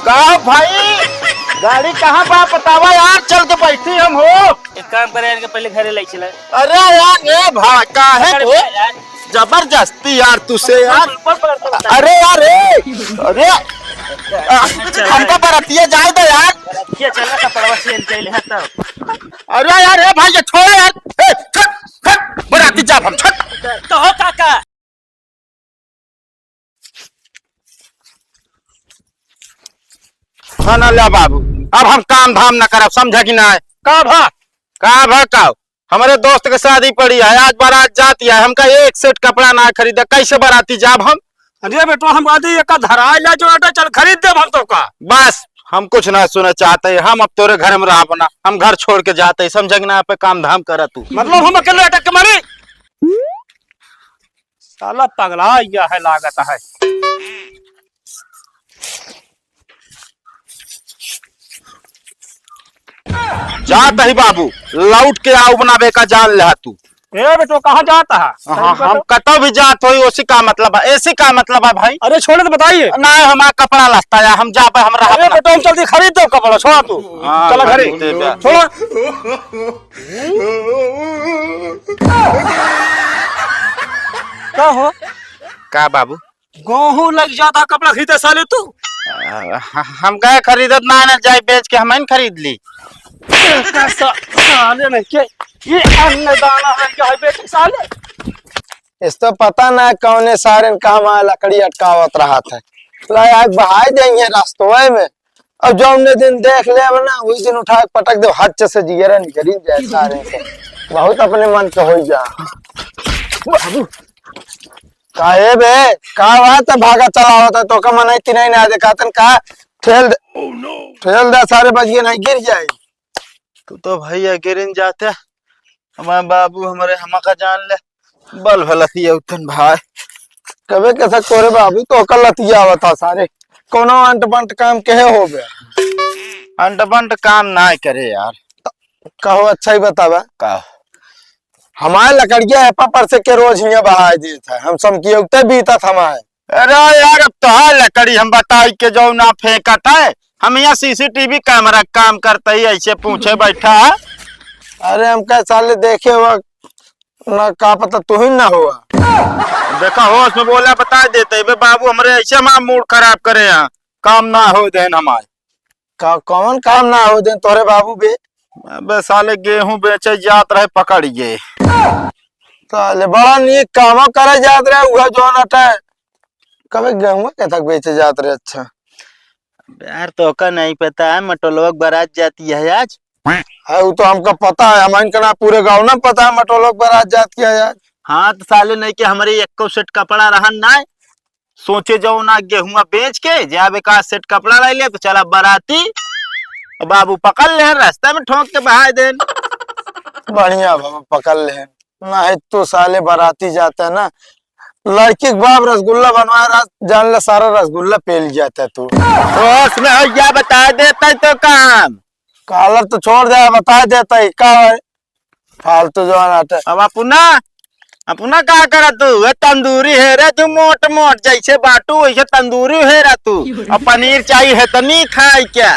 कहा भाई गाड़ी कहाँ बा बतावा यार, चल के बैठी हम हो। एक काम करे इनके पहले घरे ले चला। अरे यार ये भाई काहे को जबरदस्ती यार तुझसे यार। अरे यार अरे हमको बरातिया जाए दो यार। क्या चला का पड़वा से इनके ले तब। अरे यार ए भाई ये छोड़ यार, छट बराती जा हम छट। तो हो काका खाना ले बाबू, अब हम काम धाम न करब, समझा कि ना है। का हमारे दोस्त के शादी पड़ी है, आज बारात जाती है, हमका एक सेट कपड़ा ना खरीदे, कैसे बाराती जाब हम। अरे बेटो हम आदि एक धराई ला जो चल खरीद दे हम तो का। बस हम कुछ ना सुने चाहते, हम अब तोरे घर में रह बना, हम घर छोड़ के जाते, समझ कि ना पे काम धाम कर तू। मतलब हम अकेले अटक के मारी। साला पगला या है लागत है। जात ही बाबू, लौट के आओ बनावे का जान ले तू। ए बेटो कहाँ जाता है? हाँ हम कतो भी जात हो, उसी का मतलब है, ऐसी का मतलब है भाई। अरे छोड़े तो बताइए ना हमारा कपड़ा लस्ता है, हम जा पे हम रह। अरे बेटो हम जल्दी खरीद दो कपड़ा, छोड़ा तू चला घरे छोड़ा। क्या हो का बाबू गेहूं लग जाता कपड़ा खरीदे साले तू। हम गए खरीदत ना जाए, बेच के हम खरीद ली। साले नहीं के ये अन्नदाना है क्या है बेटे साले। इस तो पता ना कौने सारे कहा लकड़ी अटकावत रहा था, आग बहाई देंगे रास्तों में। अब जो हमने दिन देख ले ना उस दिन उठा के पटक दो, हद से जिगरा निकली जाए सारे से। बहुत अपने मन के हो जा। काहे बे का बात है, भागा चला होता तो का मन नहीं ना देखा का ठेल दे सारे बजिए नहीं गिर जाए। तू तो भैया गिरन जाते, हमारे बाबू हमारे हम का जान ले बल भलती उतन भाई। कबे कैसा कोरे बाबू तो कल लतिया आवता सारे, कोनो अंट बंट काम कहे हो गया। अंट बंट काम ना करे यार। कहो अच्छा ही बतावा। का हमारे लकड़िया एपा पर से के रोज हिया बहा देता है, हम समकी उगते बीता हमारे। अरे यार अब तो है लकड़ी हम बताई के जो ना फेंकत है, हम यहाँ सीसीटीवी कैमरा काम करते ही ऐसे पूछे बैठा है। अरे हम क्या साले देखे हुआ ना, का पता तू ही ना हुआ। देखा हो उसमें बोला बता देते बे बाबू, हमारे ऐसे हम मूड खराब करे यहाँ, काम ना हो देन हमारे। कौन काम ना हो देन तोरे बाबू बे। अबे साले गेहूं बेचे जात रहे पकड़िए, साले बड़ा नीक काम करे जात रहे, उगा जो नटा कभी गेहूं के तक बेचे जात रहे। अच्छा यार तो का नहीं पता है, मटोलोक बारात जाती है आज। है वो तो हमको पता है, हमारे ना पूरे गाँव ना पता है मटोलोक बारात जात किया यार। हाँ तो साले नहीं कि हमारे एक सेट कपड़ा रहन ना, सोचे जाओ ना गेहूं बेच के जब एक सेट कपड़ा ला ले तो चला बाराती, बाबू पकड़ ले रास्ता में ठोक के बहा देन। बढ़िया बाबा पकड़ ले ना है तो साले बाराती जाता है ना, लड़की के बाप रसगुल्ला बनवाया जान ले सारा रसगुल्ला पेल जाता है तू। तो उसमें क्या बता देता है तो काम कॉलर तो छोड़ दे, बता देता है का है फालतू जो नाटे। अब अपना क्या करा तू, तंदूरी है रे तू, मोट मोट जैसे बाटू वैसे तंदूरी है रे तू, अब पनीर चाहिए है तो नहीं खाए क्या।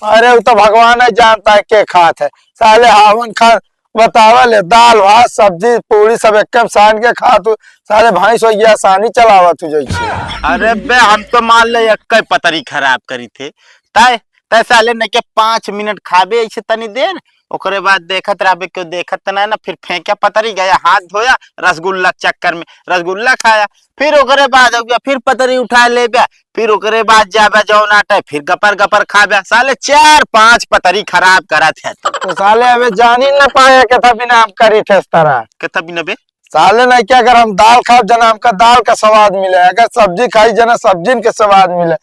अरे वो तो भगवान ही जानता है के खात है साले, हावन खा बतावा ले, दाल भात सब्जी पूरी सब एक सान के खा तू साले, भैंस हो गया आसानी चलावा तू जैसे। अरे बे हम तो मान ले एक पतरी खराब करी थे, तय तय साले ने के 5 मिनट खाबे ऐसे तनी देर, ओकरे बाद देखत रहे क्यों देखत ना ना, फिर फेंका पतरी गया, हाथ धोया रसगुल्ला चक्कर में रसगुल्ला खाया, फिर ओकरे बाद हो गया फिर पतरी उठा ले गया, फिर ओकरे बाद जाबे जो नाटे फिर गपर गपर खाबे, साले 4-5 पतरी खराब करा थे। तो साले हमें जान ही ना पाया के था बिना हम करी थे इस तरह कितना बिना बे साले नहीं क्या, अगर हम दाल खाओ जना हमका दाल का स्वाद मिले, अगर सब्जी खाई जना सब्जी के स्वाद मिले,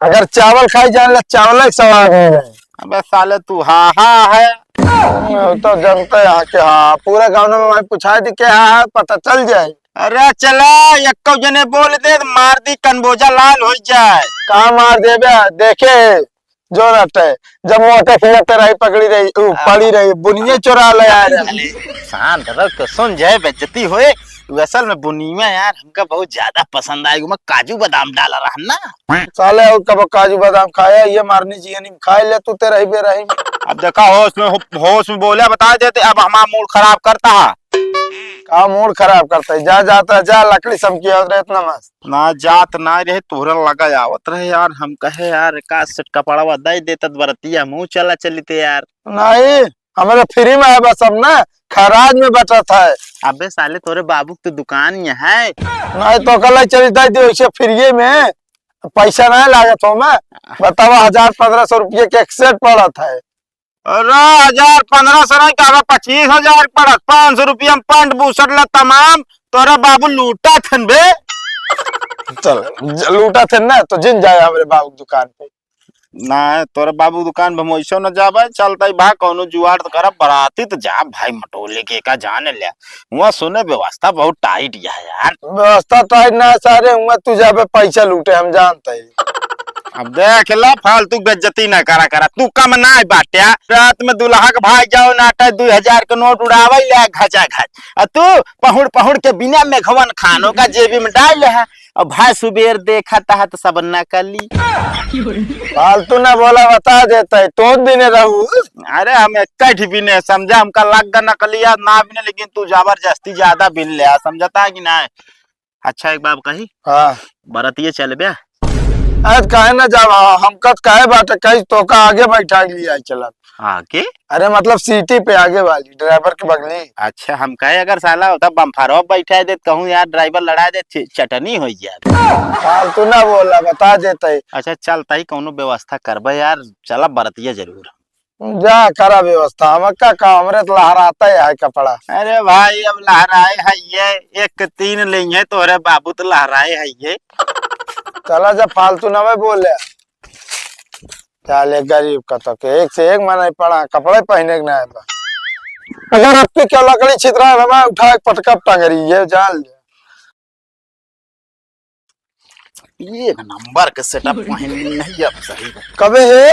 अगर चावल खाई जाने चावल का स्वाद मिले। अबे साले तू हाँ हाँ है तो जनता यहाँ के हाँ, पूरे गाँव में पूछा थी क्या हाँ पता चल जाए। अरे चला एक जने बोल दे मार दी कनबोजा लाल हो जाए। कहाँ मार दे देखे जो नटे जब मोटे खिलते रही पकड़ी रही पड़ी रही बुनिया चुरा ले यार। शांत रख सुन जाए बेइज्जती होए, असल में बुनीमा यार हमका बहुत ज्यादा पसंद आई, मैं काजू बादाम डाला रहा ना। साले और कब काजू बादाम खाया, ये मारनी चाहिए नहीं, खाए ले तू तेरा ही बेरही। अब देखा होश में बोला बता देते, अब हमारा मूड खराब करता है। का मूड खराब करता है, जा जाता जा लकड़ी समकी रहे इतना मस्त ना जात ना रहे तोहरा लगा आवत रहे यार, हम कहे यार का सेट कपड़ा वदा ही देता बरतिया मुंह चला चलीते यार। नहीं हमारे फ्री में है बस, अब ना खराज में बचा था। अबे साले तोरे बाबू की तो दुकान ही है। नहीं तो कल चलता वैसे फ्री में पैसा नहीं लागत हो, मैं बतावा 1000-1500 रुपये के एक सेट पड़ा था। अरे 1000-1500 नहीं कहा 25,000 पड़ा, 500 रुपया में पंट बूसट ला तमाम। तोरा बाबू लूटा थन बे। चल लूटा थे ना तो जिन जाए हमारे बाबू दुकान पे। ना तोरा बाबू दुकान पे मोइसो न जाबे, चलता ही भा कौनो जुआड़ कर बराती तो जा भाई मटोले के का जाने लिया। वहाँ सुने व्यवस्था बहुत टाइट है यार। व्यवस्था टाइट ना सारे हुआ, तू जाबे पैसा लूटे हम जानते ही। अब देख ला फालतू बेइज्जती ना करा, तू कम ना बाट्या। रात में दुल्हा के भाग जाओ नाटा 2000 के नोट उड़ावे ले घचा घच, और तू पहुड़ के बिना मेघवन खानों का जेबी में डाल है। और भाई सुबेर देखा था तो सब नकली। फालतू ना बोला बता देता है तो दिन रहू। अरे हम एक भी नहीं समझा, हमका लग गया नकलिया ना भी नहीं, लेकिन तू जबरदस्ती ज्यादा बिल ले समझता है कि ना। अच्छा एक बात कही, हाँ बरतिये चल बे। आज काहे ना जाब, हम कत काहे बाटे कहीं तो का आगे बैठा लिया चला आगे। अरे मतलब सीटी पे आगे वाली ड्राइवर के बगली। अच्छा हम कहे अगर साला होता बम्फारो बैठा दे कहूँ यार ड्राइवर लड़ा दे चटनी हो जाए। फालतू ना बोला बता देता है। अच्छा चलता ही कौनो व्यवस्था करबे यार, चला बरतिया जरूर। जा करा व्यवस्था, हम का काम रे तो लहराता है कपड़ा। अरे भाई अब लहराए है ये 1-3 लेंगे तोरे बाबू तो लहराए है ये। चला जब फालतू ना मैं बोले चले गरीब का तो एक से एक मना पड़ा कपड़े पहने के ना है। अगर आपकी क्या लकड़ी छितरा है उठा पटका टंगरी ये जान ले। ये नंबर के सेटअप पहन नहीं अब सही कबे है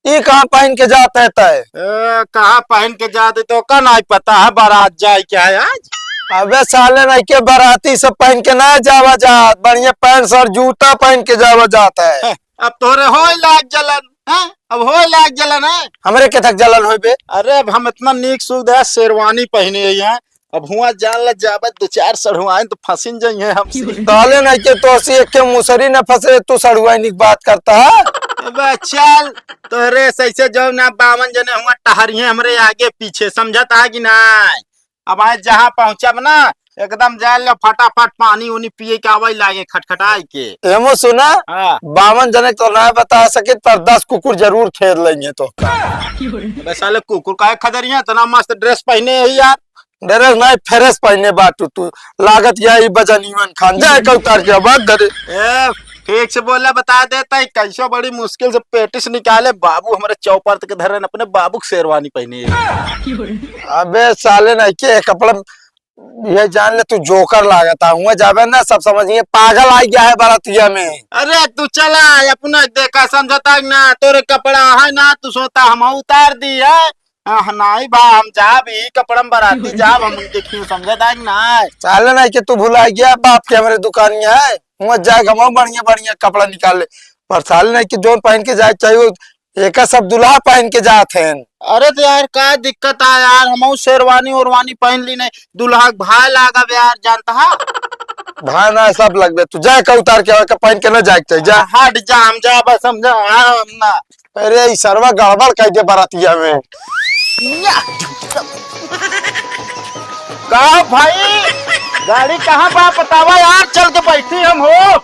ये कहाँ पहन के जाता है तय? कहाँ पहन के जाते तो का नहीं पता है, बारात जाए क्या है आज। अबे साले नहीं के बाराती सब पहन के ना जावा जात, बढ़िया पैंट शर्ट जूता पहन के जावा जाता है। अब तोरे हो लाग जलन है, अब हो लाग जलन है। हमरे के थक जलन हो बे। अरे अब हम इतना नीक सुविधा शेरवानी पहने हैं, अब हुआ जान ल जाबत 2-4 सड़ुआइन तो फंसिन जाइए हमसे। साले नहीं के तो सी एक के मुसरी न फंसे तू सड़ुआइन की बात करता है। अबे चल तोरे सैसे जो ना 52 जने हुआ टहरिए हमरे आगे पीछे, समझता है कि नहीं। अब आज जहाँ पहुंचब ना एकदम जान लो फटाफट पानी उनी पिए के आवे लागे खटखटाई के। एमो सुना हाँ 52 जने तो ना बता सके पर 10 कुकुर जरूर खेद लेंगे तो। साले कुकुर का खदरिया इतना मस्त ड्रेस पहने है यार। ड्रेस नहीं फेरेस पहने बाटू तू लागत यही बजनीवन खान जाए कल उतार के बात करे। ठीक से बोला बता देता है कैसे बड़ी मुश्किल से पेटिस निकाले बाबू हमारे चौपर के धरन अपने बाबू की शेरवानी पहने। अबे साले नहीं के कपड़ा ये जान ले तू जोकर लागता हुआ जाबे ना सब समझिए पागल आ गया है बारातिया में। अरे तू चला अपना देखा समझता ना तोरे कपड़ा है ना तू सोता हम उतार दी है नहीं बा हम जा भी कपड़ा में बाराती जाब हम देखियो समझता ना। साले नहीं के तू भुला गया बाप के हमारे दुकान है वहाँ जाए घमाओ बढ़िया बढ़िया कपड़ा निकाल ले, पर साले नहीं के जोन पहन के जाए चाहिए एक सब दुल्हा पहन के जाते हैं। अरे तो यार का दिक्कत है यार, हम शेरवानी उरवानी पहन ली नहीं दुल्हा भाई लागा यार जानता है। भाई ना सब लगबे तू जाए का उतार के पहन के ना जाए चाहिए जा हट जा हम जा बस समझा ना। अरे ई सरवा गड़बड़ कह दे बारातिया में। कहा भाई गाड़ी कहाँ पा बतावा यार, चल के बैठी हम हो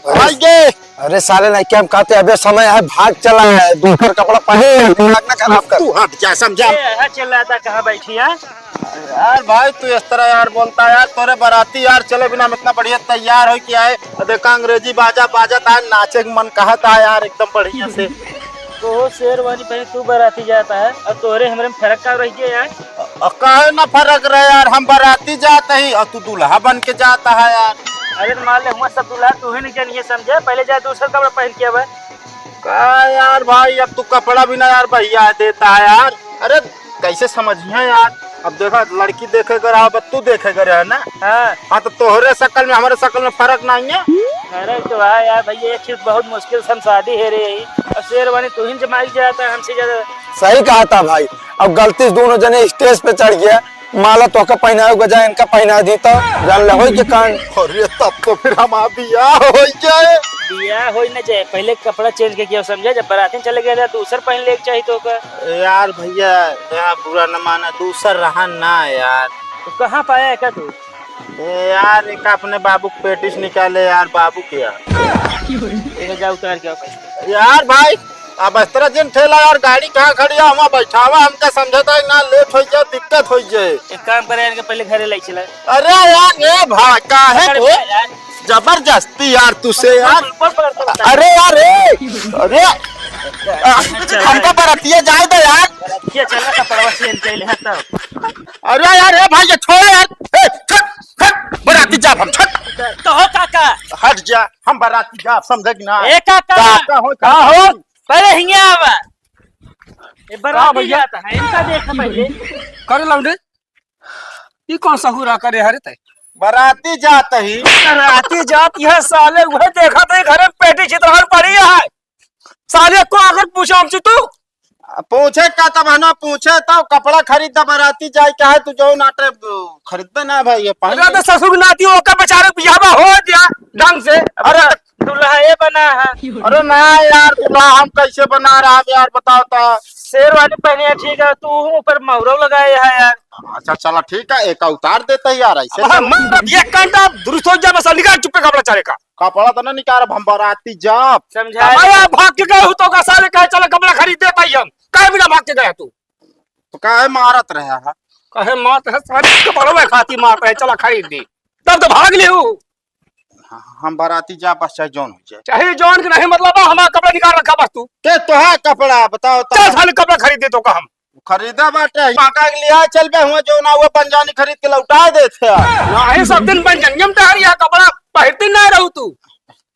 भाई गे। अरे साले नहीं क्या हम कहते अबे समय है भाग चला है दूसरा कपड़ा पहन दिमाग ना खराब कर। तू हट जा समझा। चल रहा था कहाँ बैठी है यार भाई तू इस तरह यार बोलता यार तोरे बाराती यार चले बिना हम इतना बढ़िया तैयार हो कि आए देखा अंग्रेजी बाजा बाजा था नाचे मन कहा था यार एकदम बढ़िया से। तो शेरवानी पहले तू बाराती जाता है और तोरे हमरे में फर्क का रही है यार। कहे ना फर्क रहे यार, हम बाराती जाते ही और तू दूल्हा बन के जाता है यार। अरे तो मान ले हुआ सब दूल्हा तू ही नहीं जानिए समझे, पहले जाए दूसरा कपड़ा पहन के अब का यार भाई अब तू कपड़ा भी ना यार भैया देता है यार। अरे कैसे समझिए यार अब देखा लड़की देखेगा रहा तू देखेगा रहा ना। हाँ हाँ तो तोहरे शकल में हमारे शकल में फर्क नहीं है। अरे तो है यार भैया, एक चीज बहुत मुश्किल से हम शादी है रे यही, और शेरवानी तू ही जमाई जाता है हमसे ज्यादा। सही कहा था भाई। अब गलती से दोनों जने स्टेज पे चढ़ गया, माला तो का पहनाए बजाय इनका पहना दी तो जान ले होई के कान। अरे तब तो फिर हम बियाह हो जाए। बिया हो न जाए, पहले कपड़ा चेंज के किया समझे, जब बाराती चले गए दूसर पहन ले चाहिए तो का। यार भैया यहाँ बुरा न माना, दूसर रहा ना यार। तो कहाँ पाया है क्या तू? यार एक अपने बाबू को पेटिस निकाले यार, बाबू क्या एक जा उतार के आओ। यार भाई अब इस तरह जिन ठेला यार, गाड़ी कहाँ खड़ी है वहाँ बैठावा, हमका समझता है ना लेट हो जाए दिक्कत हो जाए। एक काम करे इनके पहले घरे ले चला। अरे यार ये भाई काहे को यार जबरदस्ती यार तुझसे यार। अरे अरे यार अरे हमको बरातिया जाए दो यार। ये चला कपड़ा चेंज कर ले तब। अरे यार ए भाई ये छोड़ यार, ए, छट, छट, बराती जा हम छट। तो हो काका, हट जा, हम बराती जा समझे कि ना। ए काका काका हो का हो पहले हिंगा आवा। ये बराती जाता है इनका देखा पहले। करे लौंडे ये कौन सा हुरा करे हरे तय बराती जात ही। राती जात यह साले वह देखा तो घर में पेटी चित्रहर पड़ी है साले को अगर पूछा हमसे तू पूछे का तब है ना, पूछे तब कपड़ा खरीदा बराती जाए क्या है तू जो नाटे खरीदबे ना भाई ये अरे तो ससुर नाती होकर बेचारे बियाह हो दिया ढंग से। अरे दूल्हा ये बना है। अरे ना यार दूल्हा हम कैसे बना रहा है यार बताओ तो। शेरवानी पहने है ठीक है, तू ऊपर मोहरा लगाए है यार। अच्छा चला ठीक है, एक उतार देते हैं यार ऐसे। ये घंटा दुरुस्त हो जाए मसा निकाल चुपे कपड़ा चारे का कपड़ा तो ना निकाल, हम बराती जाब समझा। हमारा भाग के गए हो तो का साले कहे चला कपड़ा खरीद देता ही हम कहे बिना भाग के गया तू तो काहे मारत रहा है। कहे मात है सारे कपड़ा में खाती मात है चला खरीद दी तब तो भाग ले हम बराती जा बस चाहे जौन हो जाए। चाहे जौन के नहीं मतलब हमारा कपड़ा निकाल रखा बस तू के तो है कपड़ा बताओ तो। चल साले कपड़ा खरीद दे तो का हम खरीदा बाटे माका के लिया चल बे हुआ जो ना हुआ पंजानी खरीद के लौटा देते हैं। नहीं सब दिन पंजंगम तैयारी है कपड़ा पहनते ना रहू तू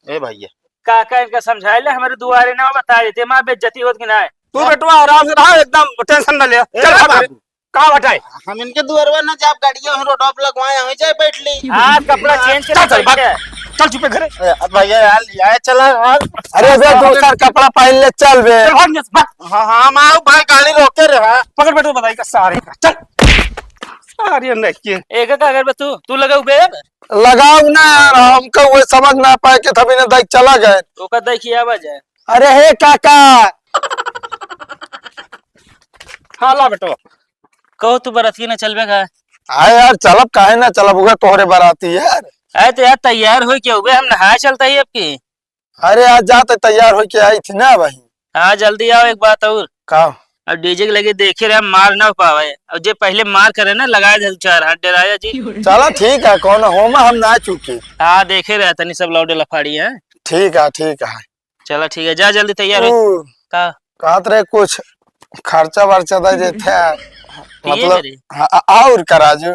ए भैया काका इनका समझाए ले, हमारे दुआरे ना बता देते माँ बेइज्जती होत कि ना है। तू बेटवा आराम से रहा एकदम टेंशन न ले चल कहाँ बैठाए हम इनके दुआरवा ना जाब गाड़ियों रोड ऑफ लगवाए हमें जाए बैठ ली। आज कपड़ा चेंज चल चल कर चल चुपे घरे भैया यार लिया चला यार। अरे बे दूसरा कपड़ा पहन ले चल बे। चल भाग भाग हाँ हाँ माँ भाई गाड़ी रोके रहा। पकड़ बैठो बताई का सारे का चल सारे नहीं एक का अगर तू लगा बे लगाओ ना यार, हमको वो समझ ना पाए कि तभी ना देख चला गए। तो का देखिए आवाज है। अरे हे काका हाँ ला बेटो कहो तू बराती ना चलबे का? आए यार चलब काहे ना चलब उगे तोहरे बराती यार। अरे तो यार तैयार हो क्या हुए, हम नहाए चलता ही अब की। अरे आज जाते तैयार हो के आई थी ना भाई। हाँ जल्दी आओ। एक बात और, का अब डीजे के लगे देखे रहे मार ना पावे, और जो पहले मार करे ना लगाए दे चार हाथ डराया जी। चलो ठीक है कौन होमा हम ना चुके। हाँ देखे रहे तनी सब लौडे लफाड़ी है। ठीक है चलो ठीक है जा जल्दी तैयार हो। तू का कहत रहे कुछ खर्चा वर्चा दे देते पिए मतलब बरे और कराजू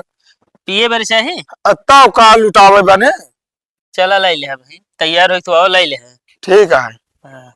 पिए बरे चाहे तब का लुटावे बने। चला लाई ले भाई, तैयार हो तो आओ लाई ले। ठीक है। हाँ।